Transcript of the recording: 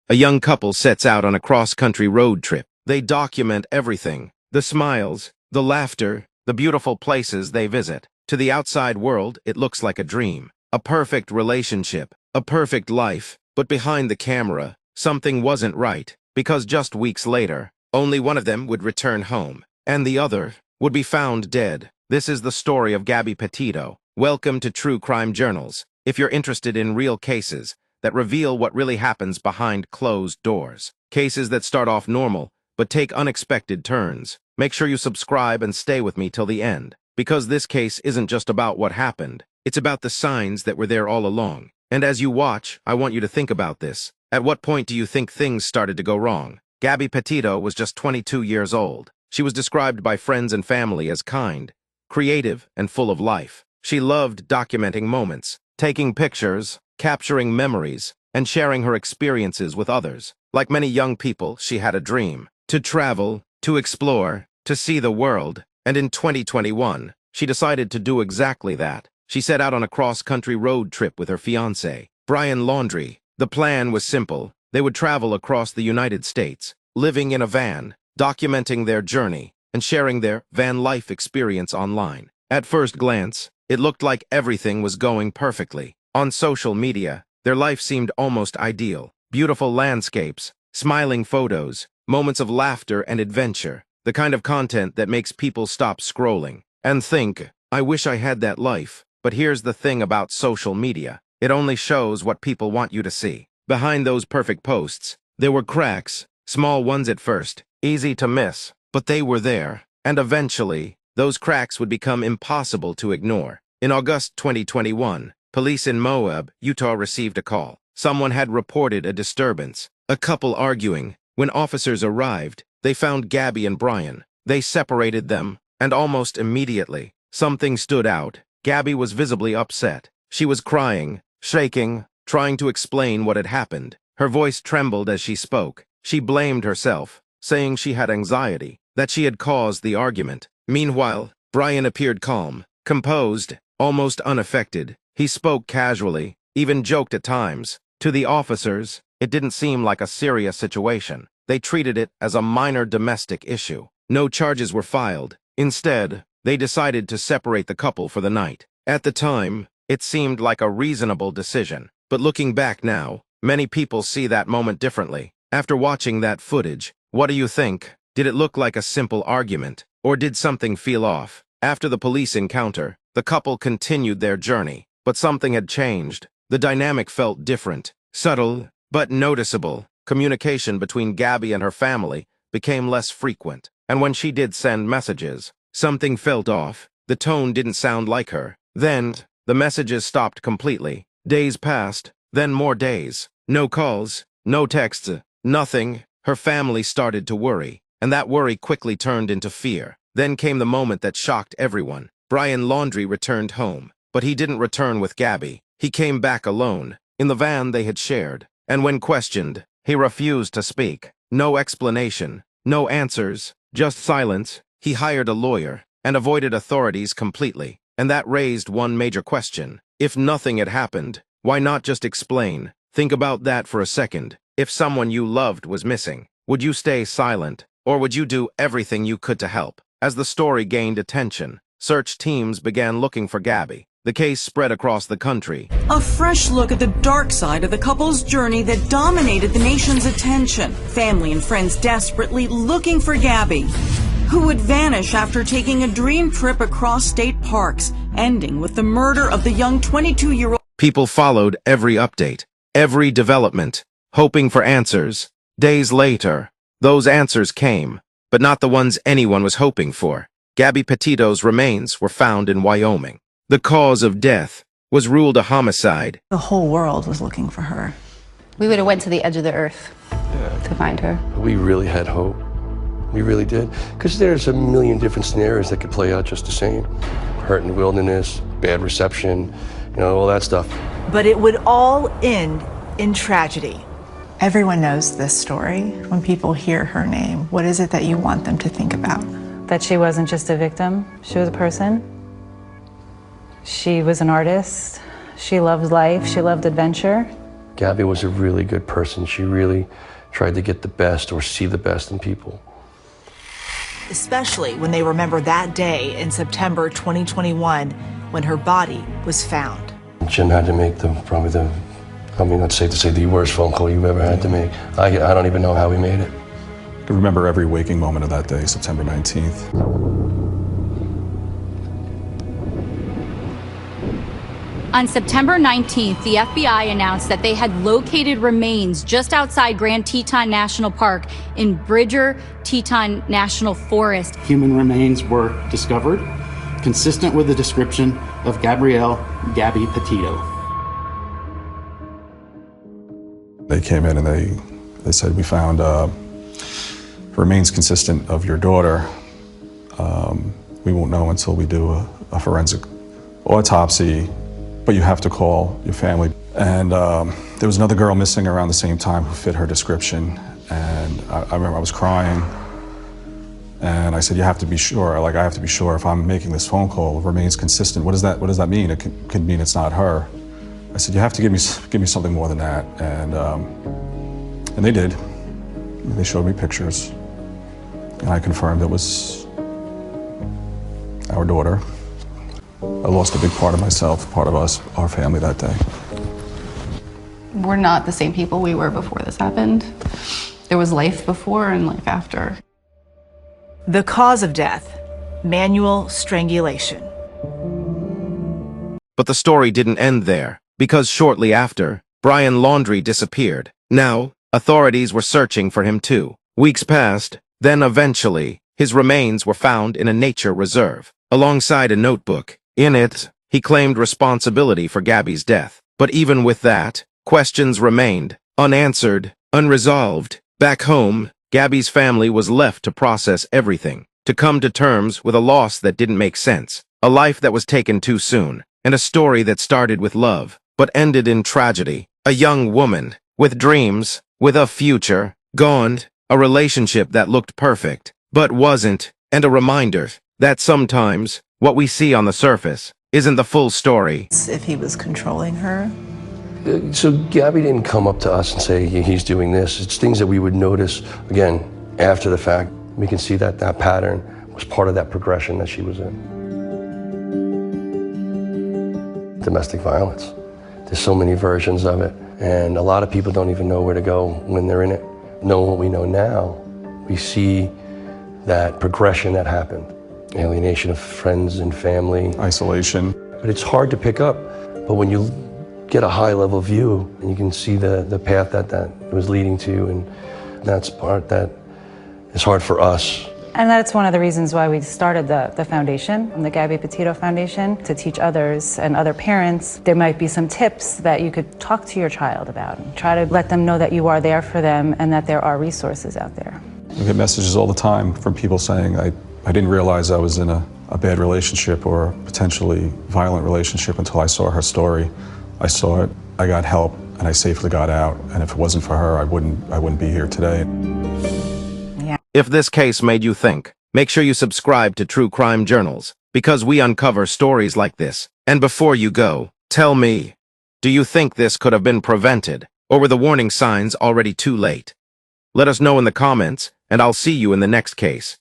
A young couple sets out on a cross-country road trip. They document everything, the smiles, the laughter, the beautiful places they visit. To the outside world, it looks like a dream, a perfect relationship, a perfect life. But behind the camera, something wasn't right, because just weeks later, only one of them would return home, and the other would be found dead. This is the story of Gabby Petito. Welcome to True Crime Journals. If you're interested in real cases that reveal what really happens behind closed doors, cases that start off normal but take unexpected turns, make sure you subscribe and stay with me till the end, because this case isn't just about what happened, it's about the signs that were there all along. And as you watch, I want you to think about this. At what point do you think things started to go wrong? Gabby Petito was just 22 years old. She was described by friends and family as kind, creative, and full of life. She loved documenting moments, taking pictures, capturing memories, and sharing her experiences with others. Like many young people, she had a dream: to travel, to explore, to see the world. And in 2021, she decided to do exactly that. She set out on a cross-country road trip with her fiancé, Brian Laundrie. The plan was simple. They would travel across the United States, living in a van, documenting their journey, and sharing their van life experience online. At first glance, it looked like everything was going perfectly. On social media, their life seemed almost ideal. Beautiful landscapes, smiling photos, moments of laughter and adventure. The kind of content that makes people stop scrolling and think, I wish I had that life. But here's the thing about social media. It only shows what people want you to see. Behind those perfect posts, there were cracks, small ones at first, easy to miss, but they were there. And eventually, those cracks would become impossible to ignore. In August 2021, police in Moab, Utah received a call. Someone had reported a disturbance, a couple arguing. When officers arrived, they found Gabby and Brian. They separated them, and almost immediately, something stood out. Gabby was visibly upset. She was crying, shaking, trying to explain what had happened. Her voice trembled as she spoke. She blamed herself, saying she had anxiety, that she had caused the argument. Meanwhile, Brian appeared calm, composed, almost unaffected. He spoke casually, even joked at times. To the officers, it didn't seem like a serious situation. They treated it as a minor domestic issue. No charges were filed. Instead, they decided to separate the couple for the night. At the time, it seemed like a reasonable decision. But looking back now, many people see that moment differently. After watching that footage, what do you think? Did it look like a simple argument, or did something feel off? After the police encounter, the couple continued their journey, but something had changed. The dynamic felt different, subtle, but noticeable. Communication between Gabby and her family became less frequent, and when she did send messages, something felt off. The tone didn't sound like her. Then, the messages stopped completely. Days passed, then more days. No calls, no texts, nothing. Her family started to worry, and that worry quickly turned into fear. Then came the moment that shocked everyone. Brian Laundrie returned home, but he didn't return with Gabby. He came back alone, in the van they had shared, and when questioned, he refused to speak. No explanation, no answers, just silence. He hired a lawyer and avoided authorities completely, and that raised one major question. If nothing had happened, why not just explain? Think about that for a second. If someone you loved was missing, would you stay silent, or would you do everything you could to help? As the story gained attention, search teams began looking for Gabby. The case spread across the country. A fresh look at the dark side of the couple's journey that dominated the nation's attention. Family and friends desperately looking for Gabby, who would vanish after taking a dream trip across state parks, ending with the murder of the young 22-year-old. People followed every update, every development, hoping for answers. Days later, those answers came, but not the ones anyone was hoping for. Gabby Petito's remains were found in Wyoming. The cause of death was ruled a homicide. The whole world was looking for her. We would have went to the edge of the earth to find her. We really had hope. We really did. Because there's a million different scenarios that could play out just the same. Hurt in the wilderness, bad reception, all that stuff. But it would all end in tragedy. Everyone knows this story. When people hear her name, what is it that you want them to think about? That she wasn't just a victim, she was a person. She was an artist. She loved life, she loved adventure. Gabby was a really good person. She really tried to get the best or see the best in people. Especially when they remember that day in September 2021 when her body was found. Jim had to make it's safe to say, the worst phone call you ever had to make. I don't even know how he made it. I remember every waking moment of that day, September 19th. On September 19th, the FBI announced that they had located remains just outside Grand Teton National Park in Bridger Teton National Forest. Human remains were discovered, consistent with the description of Gabby Petito. They came in and they said, we found remains consistent of your daughter. We won't know until we do a forensic autopsy, but you have to call your family. And there was another girl missing around the same time who fit her description. And I remember I was crying. And I said, you have to be sure, I have to be sure if I'm making this phone call, remains consistent. What does that mean? It could mean it's not her. I said, you have to give me something more than that. And they did. They showed me pictures. And I confirmed it was our daughter. I lost a big part of myself, part of us, our family that day. We're not the same people we were before this happened. There was life before and life after. The cause of death, manual strangulation. But the story didn't end there, because shortly after, Brian Laundrie disappeared. Now, authorities were searching for him too. Weeks passed, then eventually, his remains were found in a nature reserve, alongside a notebook. In it, he claimed responsibility for Gabby's death. But even with that, questions remained, unanswered, unresolved. Back home, Gabby's family was left to process everything, to come to terms with a loss that didn't make sense, a life that was taken too soon, and a story that started with love, but ended in tragedy. A young woman, with dreams, with a future, gone, a relationship that looked perfect, but wasn't, and a reminder that sometimes, what we see on the surface isn't the full story. If he was controlling her. So Gabby didn't come up to us and say, he's doing this. It's things that we would notice, again, after the fact. We can see that that pattern was part of that progression that she was in. Domestic violence. There's so many versions of it, and a lot of people don't even know where to go when they're in it. Knowing what we know now, we see that progression that happened. Alienation of friends and family. Isolation. But it's hard to pick up. But when you get a high-level view, and you can see the path that was leading to, and that's part that is hard for us. And that's one of the reasons why we started the foundation, the Gabby Petito Foundation, to teach others and other parents. There might be some tips that you could talk to your child about. Try to let them know that you are there for them and that there are resources out there. We get messages all the time from people saying, I didn't realize I was in a bad relationship or potentially violent relationship until I saw her story. I saw it, I got help, and I safely got out. And if it wasn't for her, I wouldn't be here today. Yeah. If this case made you think, make sure you subscribe to True Crime Journals, because we uncover stories like this. And before you go, tell me, do you think this could have been prevented, or were the warning signs already too late? Let us know in the comments, and I'll see you in the next case.